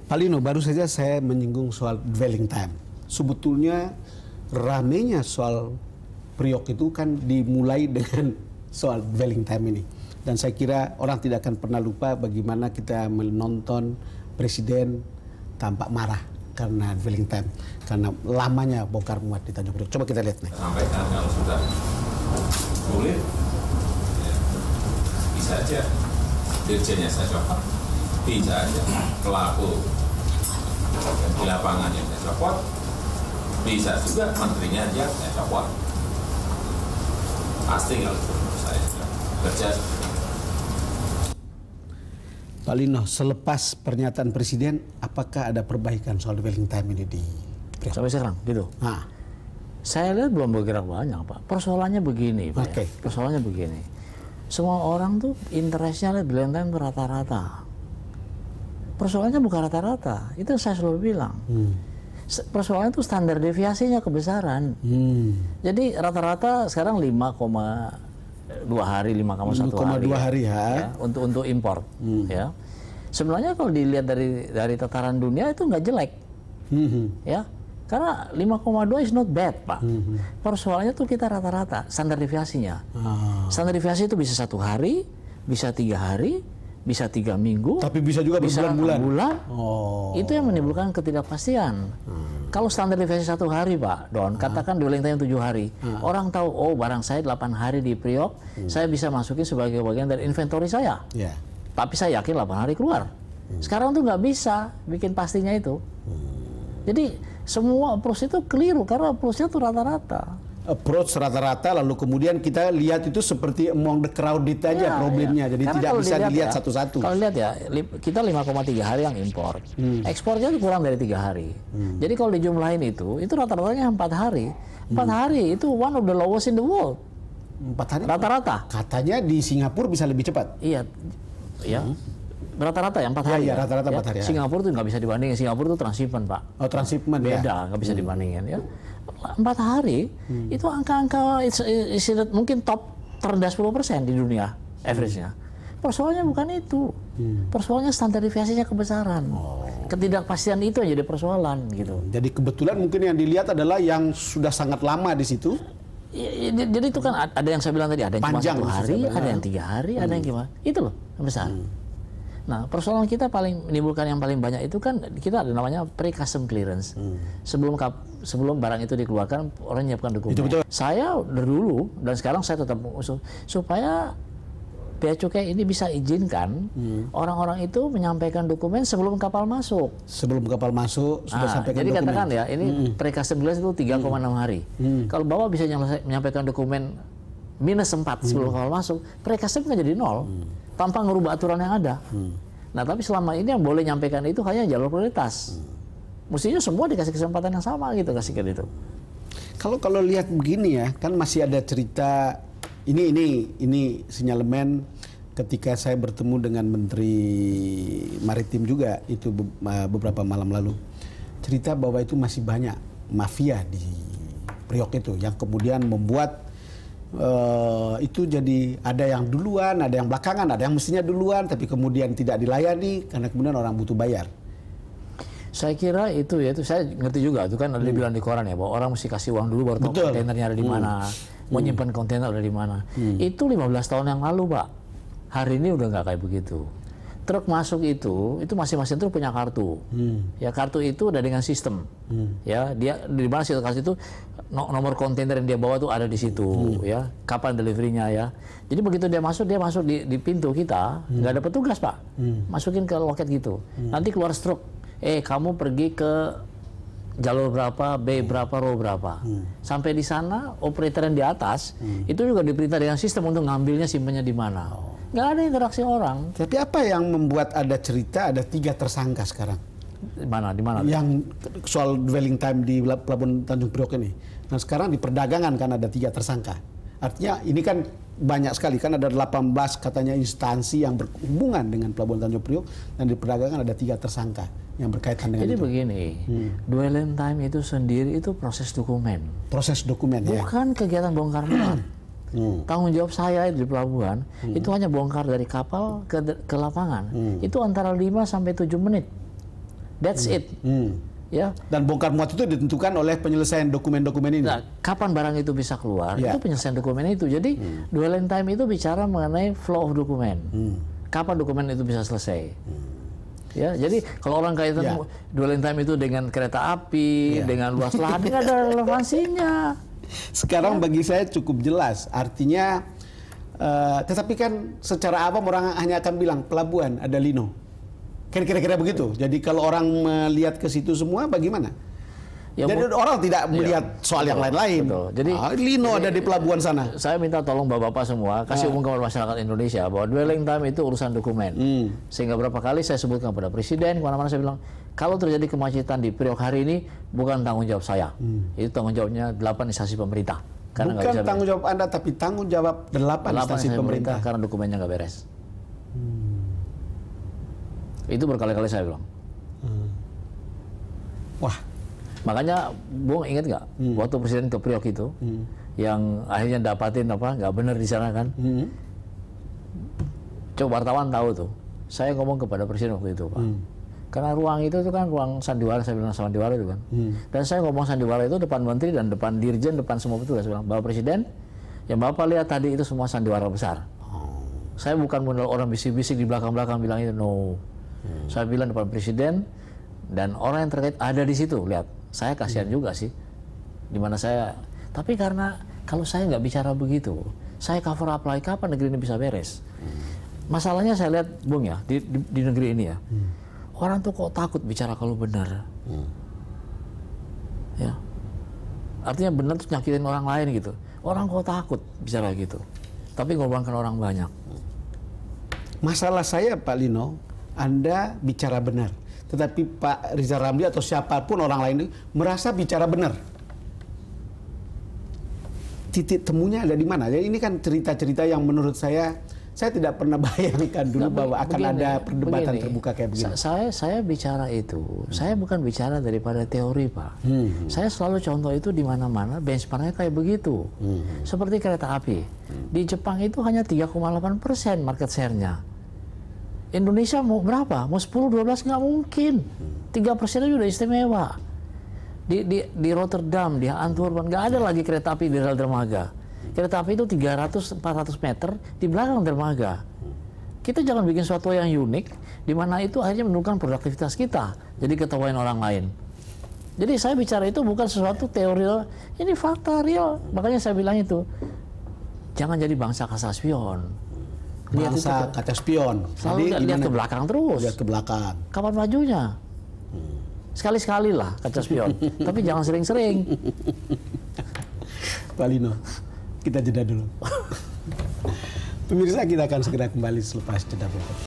Pak Lino, baru saja saya menyinggung soal dwelling time. Sebetulnya ramenya soal Priok itu kan dimulai dengan soal dwelling time ini. Dan saya kira orang tidak akan pernah lupa bagaimana kita menonton Presiden tampak marah karena dwelling time, karena lamanya bongkar muat di Tanjung Priok. Coba kita lihat nih. Sampaikan kalau sudah sulit, ya, bisa aja dirjennya saya copot, bisa aja pelaku di lapangan yang saya copot, bisa juga menterinya aja saya copot. Pasti kalau saya sudah kerja. Pak Lino, selepas pernyataan Presiden, apakah ada perbaikan soal dwelling time ini di Priok? Sampai sekarang, gitu. Nah, saya lihat belum bergerak banyak, Pak. Persoalannya begini, Pak. Oke. Ya. Persoalannya begini. Semua orang tuh interestnya lihat dwelling time itu rata-rata. Persoalannya bukan rata-rata. Itu yang saya selalu bilang. Persoalannya itu standar deviasinya kebesaran. Jadi rata-rata sekarang 5,2 hari, 5,1 hari. 5,2 hari ya. Untuk impor. Ya. Sebenarnya kalau dilihat dari tataran dunia itu nggak jelek. Ya. Karena 5,2 is not bad, Pak. Persoalannya tuh kita rata-rata, standar deviasinya. Standar deviasi itu bisa 1 hari, bisa 3 hari, bisa 3 minggu. Tapi bisa juga berbulan-bulan. Itu yang menimbulkan ketidakpastian. Kalau standar deviasi 1 hari, Pak Don, katakan dwelling time 7 hari. Orang tahu, oh barang saya 8 hari di Priok, saya bisa masukin sebagai bagian dari inventory saya. Tapi saya yakin 8 hari keluar. Sekarang tuh nggak bisa bikin pastinya itu. Jadi semua approach itu keliru karena approach-nya itu rata-rata. Approach rata-rata, lalu kemudian kita lihat itu seperti among the crowded aja problemnya. Jadi karena tidak bisa dilihat ya, satu-satu. Kalau lihat ya, kita 5,3 hari yang impor. Ekspornya itu kurang dari 3 hari. Jadi kalau dijumlahin itu rata-ratanya 4 hari. 4 hari itu one of the lowest in the world. 4 hari? Rata-rata. Katanya di Singapura bisa lebih cepat. Iya. Ya. Rata-rata ya 4 hari. Iya, rata-rata 4 hari. Singapura itu nggak bisa dibandingin. Singapura itu transshipment, Pak. Oh, transshipment ya. Beda, nggak bisa dibandingin ya. 4 hari itu angka-angka mungkin top terendah 10% di dunia average-nya. Persoalannya bukan itu. Persoalannya standar deviasinya kebesaran. Ketidakpastian itu yang jadi persoalan gitu. Jadi kebetulan mungkin yang dilihat adalah yang sudah sangat lama di situ. Jadi itu kan ada yang saya bilang tadi, ada yang Panjang, cuma 1 hari, ada yang 3 hari, ada yang gimana. Itu loh yang besar. Nah, persoalan kita menimbulkan yang paling banyak itu kan kita ada namanya pre-custom clearance. Sebelum barang itu dikeluarkan, orang menyiapkan dokumen. Betul. Saya dulu dan sekarang saya tetap mengusul supaya Bea Cukai ini bisa izinkan orang-orang itu menyampaikan dokumen sebelum kapal masuk. Sebelum kapal masuk sudah sampaikan jadi dokumen. katakan ya, ini pre-custom clearance itu 3,6 hari. Kalau Bapak bisa menyampaikan dokumen -4 sebelum kapal masuk, pre-custom kan jadi 0. Tanpa merubah aturan yang ada. Nah, tapi selama ini yang boleh nyampaikan itu hanya jalur prioritas. Mestinya semua dikasih kesempatan yang sama gitu, kasihkan itu. Kalau lihat begini ya, kan masih ada cerita ini sinyalemen ketika saya bertemu dengan Menteri Maritim juga itu beberapa malam lalu. Cerita bahwa itu masih banyak mafia di Priok itu yang kemudian membuat itu jadi ada yang duluan, ada yang belakangan, ada yang mestinya duluan tapi kemudian tidak dilayani karena kemudian orang butuh bayar. Saya kira itu saya ngerti juga, itu kan ada dibilang di koran ya bahwa orang mesti kasih uang dulu baru tahu kontainernya ada di mana, mau nyimpan kontainer ada di mana. Itu 15 tahun yang lalu, Pak. Hari ini udah nggak kayak begitu. Truk masuk itu masing-masing truk punya kartu. Ya, kartu itu udah dengan sistem. Ya, dia di mana situ kartu itu nomor kontainer yang dia bawa tuh ada di situ, ya. Kapan deliverynya ya. Jadi begitu dia masuk di pintu kita, nggak ada petugas, Pak. Masukin ke loket gitu. Nanti keluar stroke. Kamu pergi ke jalur berapa, B berapa, row berapa. Sampai di sana operator yang di atas itu juga diperintah dengan sistem untuk ngambilnya simpennya di mana. Nggak ada interaksi orang. Tapi apa yang membuat ada cerita ada 3 tersangka sekarang? Di mana? Yang soal dwelling time di Pelabuhan Tanjung Priok ini. Nah, sekarang di perdagangan kan ada 3 tersangka. Artinya ini kan banyak sekali, kan ada 18 katanya instansi yang berhubungan dengan Pelabuhan Tanjung Priok, dan di perdagangan ada 3 tersangka yang berkaitan dengan Jadi itu. Begini, dwelling time itu sendiri itu proses dokumen. Proses dokumen ya. Bukan kegiatan bongkar muat. Tanggung jawab saya di pelabuhan itu hanya bongkar dari kapal ke lapangan. Itu antara 5 sampai 7 menit. That's it. Ya. Dan bongkar muat itu ditentukan oleh penyelesaian dokumen-dokumen ini. Nah, kapan barang itu bisa keluar? Itu penyelesaian dokumen itu. Jadi dwelling time itu bicara mengenai flow of dokumen. Kapan dokumen itu bisa selesai? Ya, jadi kalau orang kaitan dwelling time itu dengan kereta api, dengan luas lahan, nggak ada relevansinya. Sekarang bagi saya cukup jelas. Artinya, tetapi kan secara awam orang hanya akan bilang pelabuhan ada lino. Kira-kira begitu. Jadi kalau orang melihat ke situ semua, bagaimana? Ya, jadi orang tidak melihat soal yang lain-lain. Jadi lino ada di pelabuhan sana. Saya minta tolong bapak-bapak semua kasih umum kepada masyarakat Indonesia bahwa dwelling time itu urusan dokumen. Sehingga berapa kali saya sebutkan kepada presiden, kemana-mana saya bilang, kalau terjadi kemacetan di periode hari ini bukan tanggung jawab saya. Itu tanggung jawabnya 8 instansi pemerintah. Karena bukan tanggung jawab Anda, tapi tanggung jawab 8 instansi pemerintah. Karena dokumennya nggak beres. Itu berkali-kali saya bilang. Wah. Makanya Bung ingat nggak waktu presiden ke Priok itu yang akhirnya dapatin nggak benar di sana kan? Coba wartawan tahu tuh. Saya ngomong kepada presiden waktu itu Pak. Karena ruang itu tuh kan ruang sandiwara, saya bilang sandiwara itu kan. Dan saya ngomong sandiwara itu depan menteri dan depan dirjen, depan semua petugas. Saya bilang, Bapak Presiden, yang Bapak lihat tadi itu semua sandiwara besar. Saya bukan modal orang bisik-bisik di belakang-belakang bilang itu, no. Saya bilang depan presiden dan orang yang terkait ada di situ. Lihat, saya kasihan juga sih, dimana saya. Tapi karena kalau saya nggak bicara begitu, saya cover up lagi kapan negeri ini bisa beres. Masalahnya saya lihat Bung ya di negeri ini ya, orang tuh kok takut bicara kalau benar. Ya, artinya benar tuh nyakitin orang lain gitu. Orang kok takut bicara gitu, tapi ngorbankan orang banyak. Masalah saya Pak Lino, Anda bicara benar, tetapi Pak Rizal Ramli atau siapapun orang lain merasa bicara benar. Titik temunya ada di mana? Jadi ini kan cerita-cerita yang menurut saya tidak pernah bayangkan dulu bahwa akan ada perdebatan terbuka kayak begini. Saya bicara itu, saya bukan bicara daripada teori Pak. Saya selalu contoh itu di mana-mana, benchmarknya kayak begitu. Seperti kereta api. Di Jepang itu hanya 3,8% market share-nya. Indonesia mau berapa? Mau 10-12 nggak mungkin. 3% aja udah istimewa. Di Rotterdam, di Antwerpen nggak ada lagi kereta api di rel dermaga. Kereta api itu 300-400 meter di belakang dermaga. Kita jangan bikin sesuatu yang unik, di mana itu akhirnya menurunkan produktivitas kita. Jadi ketawain orang lain. Jadi saya bicara itu bukan sesuatu teori, ini fakta real. Makanya saya bilang itu, jangan jadi bangsa kaca spion. Bangsa kaca spion. Selalu lihat ke belakang terus. Lihat ke belakang. Kapan majunya? Sekali-sekali lah kaca spion. Tapi jangan sering-sering. Pak Lino, kita jeda dulu. Pemirsa, kita akan segera kembali selepas jeda berikut.